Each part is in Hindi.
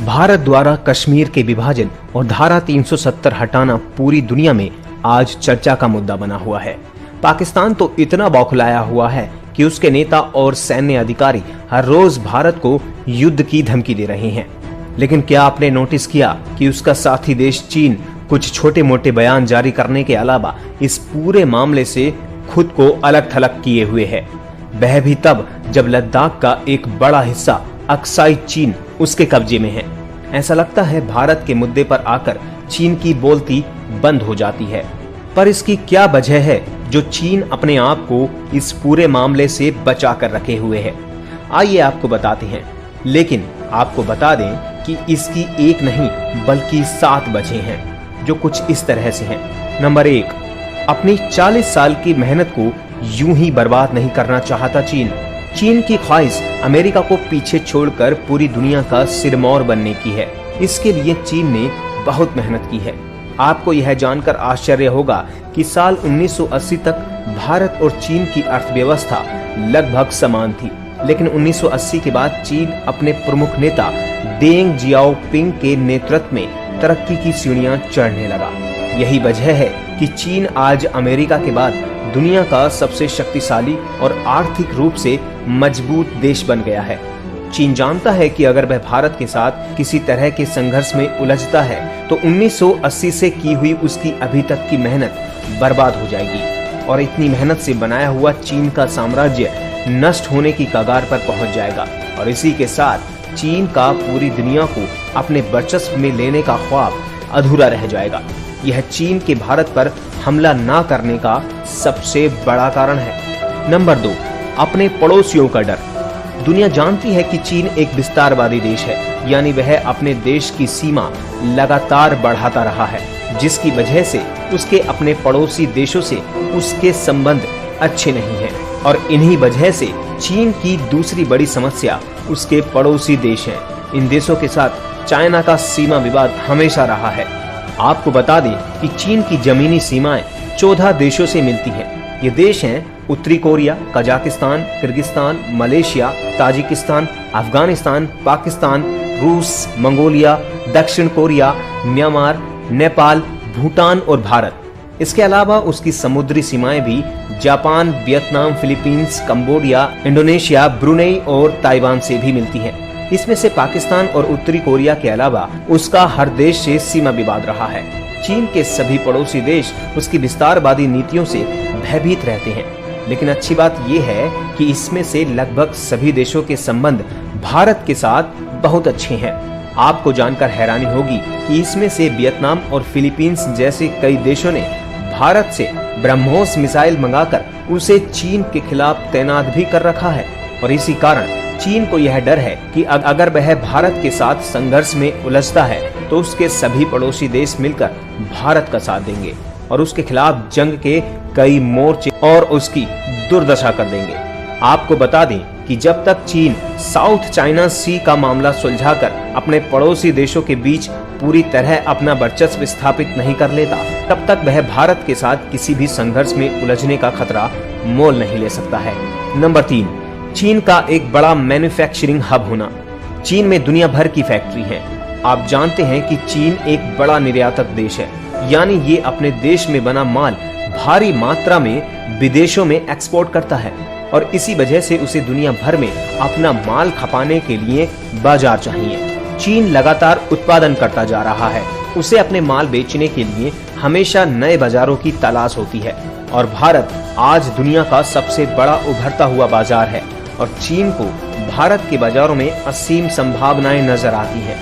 भारत द्वारा कश्मीर के विभाजन और धारा 370 हटाना पूरी दुनिया में आज चर्चा का मुद्दा बना हुआ है। पाकिस्तान तो इतना बौखलाया हुआ है कि उसके नेता और सैन्य अधिकारी हर रोज भारत को युद्ध की धमकी दे रहे हैं। लेकिन क्या आपने नोटिस किया कि उसका साथी देश चीन कुछ छोटे मोटे बयान जारी करने के अलावा इस पूरे मामले से खुद को अलग थलग किए हुए है। वह भी तब जब लद्दाख का एक बड़ा हिस्सा अक्साई चीन उसके कब्जे में है। ऐसा लगता है भारत के मुद्दे पर आकर चीन की बोलती बंद हो जाती है। पर इसकी क्या वजह है जो चीन अपने आप को इस पूरे मामले से बचा कर रखे हुए है? आइए आपको बताते हैं। लेकिन आपको बता दें कि इसकी एक नहीं बल्कि 7 वजह हैं, जो कुछ इस तरह से हैं। नंबर 1, अपनी 40 साल की मेहनत को यूं ही बर्बाद नहीं करना चाहता चीन। चीन की ख्वाहिश अमेरिका को पीछे छोड़कर पूरी दुनिया का सिरमौर बनने की है। इसके लिए चीन ने बहुत मेहनत की है। आपको यह जानकर आश्चर्य होगा कि साल 1980 तक भारत और चीन की अर्थव्यवस्था लगभग समान थी। लेकिन 1980 के बाद चीन अपने प्रमुख नेता डेंग जियाओपिंग के नेतृत्व में तरक्की की सीढ़ियां चढ़ने लगा। यही वजह है कि चीन आज अमेरिका के बाद दुनिया का सबसे शक्तिशाली और आर्थिक रूप से मजबूत देश बन गया है। चीन जानता है कि अगर वह भारत के साथ किसी तरह के संघर्ष में उलझता है तो 1980 से की हुई उसकी अभी तक की मेहनत बर्बाद हो जाएगी और इतनी मेहनत से बनाया हुआ चीन का साम्राज्य नष्ट होने की कगार पर पहुंच जाएगा। और इसी के साथ चीन का पूरी दुनिया को अपने वर्चस्व में लेने का ख्वाब अधूरा रह जाएगा। यह चीन के भारत पर हमला ना करने का सबसे बड़ा कारण है। नंबर 2, अपने पड़ोसियों का डर। दुनिया जानती है कि चीन एक विस्तारवादी देश है, यानी वह अपने देश की सीमा लगातार बढ़ाता रहा है, जिसकी वजह से उसके अपने पड़ोसी देशों से उसके संबंध अच्छे नहीं हैं। और इन्हीं वजह से चीन की दूसरी बड़ी समस्या उसके पड़ोसी देश हैं। इन देशों के साथ चाइना का सीमा विवाद हमेशा रहा है। आपको बता दें कि चीन की जमीनी सीमाएं 14 देशों से मिलती हैं। ये देश हैं उत्तरी Korea, Kazakhstan, Kyrgyzstan, Malaysia, Tajikistan, Afghanistan, Pakistan, रूस, मंगोलिया, दक्षिण कोरिया, म्यांमार, नेपाल, भूटान और भारत। इसके अलावा उसकी समुद्री सीमाएं भी Japan, Vietnam, Philippines, Cambodia, Indonesia, Brunei और ताइवान से भी मिलती हैं। इसमें से पाकिस्तान और उत्तरी कोरिया के अलावा उसका हर देश से सीमा विवाद रहा है। चीन के सभी पड़ोसी देश उसकी विस्तारवादी नीतियों से भयभीत रहते हैं। लेकिन अच्छी बात यह है कि इसमें से लगभग सभी देशों के संबंध भारत के साथ बहुत अच्छे हैं। आपको जानकर हैरानी होगी कि इसमें से वियतनाम और फिलीपींस जैसे कई देशों ने भारत से ब्रह्मोस मिसाइल मंगाकर उसे चीन के खिलाफ तैनात भी कर रखा है। और इसी कारण चीन को यह डर है कि अगर वह भारत के साथ संघर्ष में उलझता है तो उसके सभी पड़ोसी देश मिलकर भारत का साथ देंगे और उसके खिलाफ जंग के कई मोर्चे और उसकी दुर्दशा कर देंगे। आपको बता दें कि जब तक चीन साउथ चाइना सी का मामला सुलझाकर अपने पड़ोसी देशों के बीच पूरी तरह अपना वर्चस्व स्थापित नहीं कर लेता, तब तक वह भारत के साथ किसी भी संघर्ष में उलझने का खतरा मोल नहीं ले सकता है। नंबर 3, चीन का एक बड़ा मैन्युफैक्चरिंग हब होना। चीन में दुनिया भर की फैक्ट्री है। आप जानते हैं कि चीन एक बड़ा निर्यातक देश है, यानी ये अपने देश में बना माल भारी मात्रा में विदेशों में एक्सपोर्ट करता है और इसी वजह से उसे दुनिया भर में अपना माल खपाने के लिए बाजार चाहिए। चीन लगातार उत्पादन करता जा रहा है। उसे अपने माल बेचने के लिए हमेशा नए बाजारों की तलाश होती है और भारत आज दुनिया का सबसे बड़ा उभरता हुआ बाजार है और चीन को भारत के बाजारों में असीम संभावनाएं नजर आती हैं।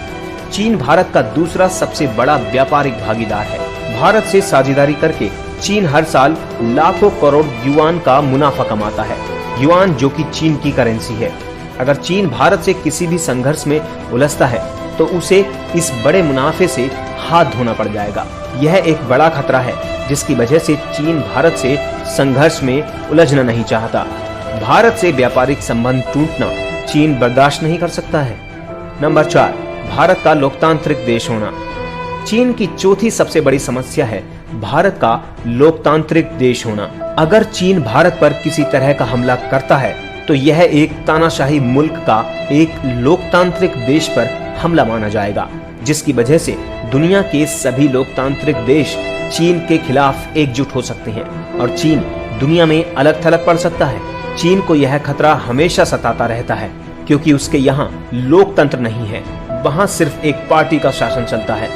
चीन भारत का दूसरा सबसे बड़ा व्यापारिक भागीदार है। भारत से साझेदारी करके चीन हर साल लाखों करोड़ युआन का मुनाफा कमाता है। युआन जो कि चीन की करेंसी है। अगर चीन भारत से किसी भी संघर्ष में उलझता है तो उसे इस बड़े मुनाफे से हाथ धोना पड़ जाएगा। यह एक बड़ा खतरा है जिसकी वजह से चीन भारत से संघर्ष में उलझना नहीं चाहता। भारत से व्यापारिक संबंध टूटना चीन बर्दाश्त नहीं कर सकता है। नंबर 4, भारत का लोकतांत्रिक देश होना। चीन की चौथी सबसे बड़ी समस्या है भारत का लोकतांत्रिक देश होना। अगर चीन भारत पर किसी तरह का हमला करता है तो यह एक तानाशाही मुल्क का एक लोकतांत्रिक देश पर हमला माना जाएगा, जिसकी वजह से दुनिया के सभी लोकतांत्रिक देश चीन के खिलाफ एकजुट हो सकते हैं और चीन दुनिया में अलग थलग पड़ सकता है। चीन को यह खतरा हमेशा सताता रहता है क्योंकि उसके यहाँ लोकतंत्र नहीं है, वहाँ सिर्फ एक पार्टी का शासन चलता है।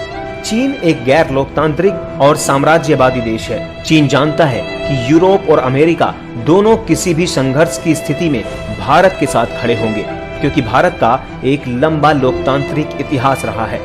चीन एक गैर लोकतांत्रिक और साम्राज्यवादी देश है। चीन जानता है कि यूरोप और अमेरिका दोनों किसी भी संघर्ष की स्थिति में भारत के साथ खड़े होंगे क्योंकि भारत का एक लंबा लोकतांत्रिक इतिहास रहा है।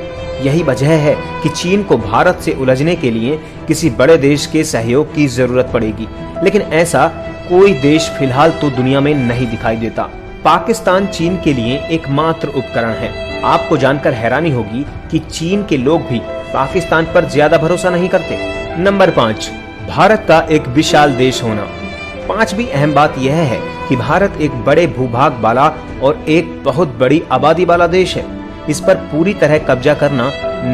यही वजह है कि चीन को भारत से उलझने के लिए किसी बड़े देश के सहयोग की जरूरत पड़ेगी, लेकिन ऐसा कोई देश फिलहाल तो दुनिया में नहीं दिखाई देता। पाकिस्तान चीन के लिए एकमात्र उपकरण है। आपको जानकर हैरानी होगी कि चीन के लोग भी पाकिस्तान पर ज्यादा भरोसा नहीं करते। नंबर 5, भारत का एक विशाल देश होना। पांचवी अहम बात यह है कि भारत एक बड़े भूभाग वाला और एक बहुत बड़ी आबादी वाला देश है। इस पर पूरी तरह कब्जा करना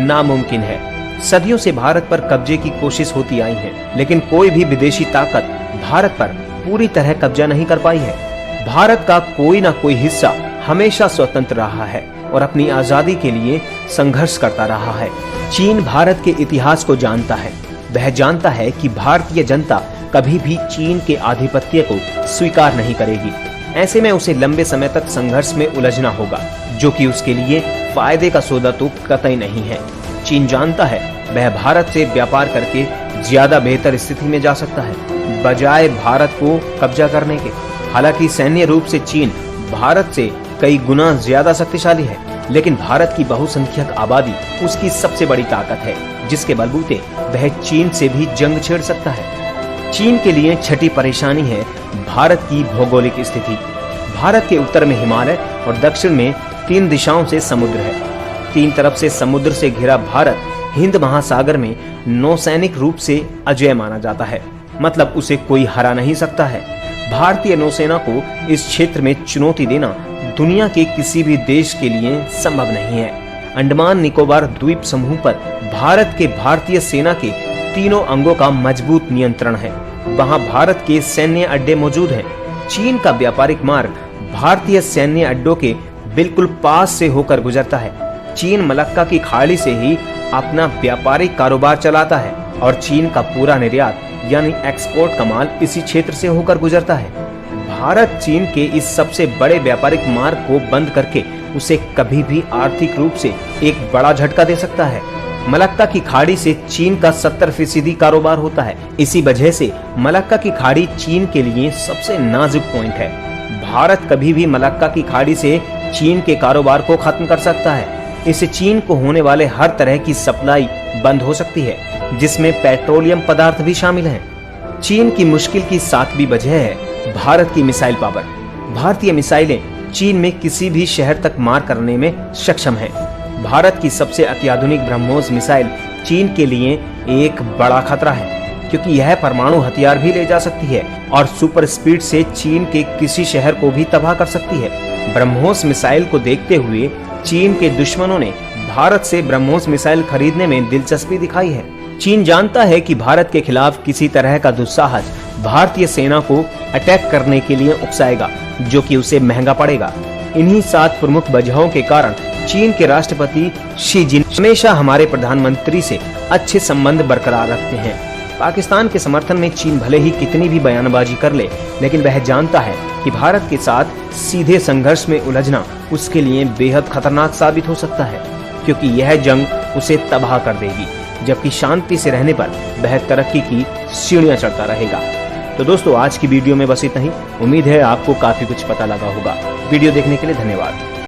नामुमकिन है। सदियों से भारत पर कब्जे की कोशिश होती आई है, लेकिन कोई भी विदेशी ताकत भारत पर पूरी तरह कब्जा नहीं कर पाई है। भारत का कोई ना कोई हिस्सा हमेशा स्वतंत्र रहा है और अपनी आजादी के लिए संघर्ष करता रहा है। चीन भारत के इतिहास को जानता है। वह जानता है कि भारतीय जनता कभी भी चीन के आधिपत्य को स्वीकार नहीं करेगी। ऐसे में उसे लंबे समय तक संघर्ष में उलझना होगा, जो कि उसके लिए फायदे का सौदा तो कतई नहीं है। चीन जानता है वह भारत से व्यापार करके ज्यादा बेहतर स्थिति में जा सकता है बजाय भारत को कब्जा करने के। हालांकि सैन्य रूप से चीन भारत से कई गुना ज्यादा शक्तिशाली है, लेकिन भारत की बहुसंख्यक आबादी उसकी सबसे बड़ी ताकत है, जिसके बलबूते वह चीन से भी जंग छेड़ सकता है। चीन के लिए छठी परेशानी है भारत की भौगोलिक स्थिति। भारत के उत्तर में हिमालय और दक्षिण में 3 दिशाओं से समुद्र है। 3 तरफ से समुद्र से घिरा भारत हिंद महासागर में नौसैनिक रूप से अजेय माना जाता है, मतलब उसे कोई हरा नहीं सकता है। भारतीय नौसेना को इस क्षेत्र में चुनौती देना दुनिया के किसी भी देश के लिए संभव नहीं है। अंडमान निकोबार द्वीप समूह पर भारत के भारतीय सेना के तीनों अंगों का मजबूत नियंत्रण है। वहां भारत के सैन्य अड्डे मौजूद हैं। चीन का व्यापारिक मार्ग भारतीय सैन्य अड्डों के बिल्कुल पास से होकर गुजरता है। चीन मलक्का की खाड़ी से ही अपना व्यापारिक कारोबार चलाता है और चीन का पूरा निर्यात यानी एक्सपोर्ट का माल इसी क्षेत्र से होकर गुजरता है। भारत चीन के इस सबसे बड़े व्यापारिक मार्ग को बंद करके उसे कभी भी आर्थिक रूप से एक बड़ा झटका दे सकता है। मलक्का की खाड़ी से चीन का 70% कारोबार होता है। इसी वजह से मलक्का की खाड़ी चीन के लिए सबसे नाजुक पॉइंट है। भारत कभी भी मलक्का की खाड़ी से चीन के कारोबार को खत्म कर सकता है। इससे चीन को होने वाले हर तरह की सप्लाई बंद हो सकती है, जिसमें पेट्रोलियम पदार्थ भी शामिल हैं। चीन की मुश्किल की 7वीं वजह है भारत की मिसाइल पावर। भारतीय मिसाइलें चीन में किसी भी शहर तक मार करने में सक्षम है। भारत की सबसे अत्याधुनिक ब्रह्मोस मिसाइल चीन के लिए एक बड़ा खतरा है, क्योंकि यह परमाणु हथियार भी ले जा सकती है और सुपर स्पीड से चीन के किसी शहर को भी तबाह कर सकती है। ब्रह्मोस मिसाइल को देखते हुए चीन के दुश्मनों ने भारत से ब्रह्मोस मिसाइल खरीदने में दिलचस्पी दिखाई है। चीन जानता है कि भारत के खिलाफ किसी तरह का दुस्साहस भारतीय सेना को अटैक करने के लिए उकसाएगा, जो कि उसे महंगा पड़ेगा। इन्हीं 7 प्रमुख वजहों के कारण चीन के राष्ट्रपति शी जिनपिंग हमेशा हमारे प्रधानमंत्री से अच्छे संबंध बरकरार रखते हैं। पाकिस्तान के समर्थन में चीन भले ही कितनी भी बयानबाजी कर ले, लेकिन वह जानता है कि भारत के साथ सीधे संघर्ष में उलझना उसके लिए बेहद खतरनाक साबित हो सकता है, क्योंकि यह जंग उसे तबाह कर देगी, जबकि शांति से रहने पर वह तरक्की की सीढ़ियां चढ़ता रहेगा। तो दोस्तों, आज की वीडियो में बस इतना ही। उम्मीद है आपको काफी कुछ पता लगा होगा। वीडियो देखने के लिए धन्यवाद।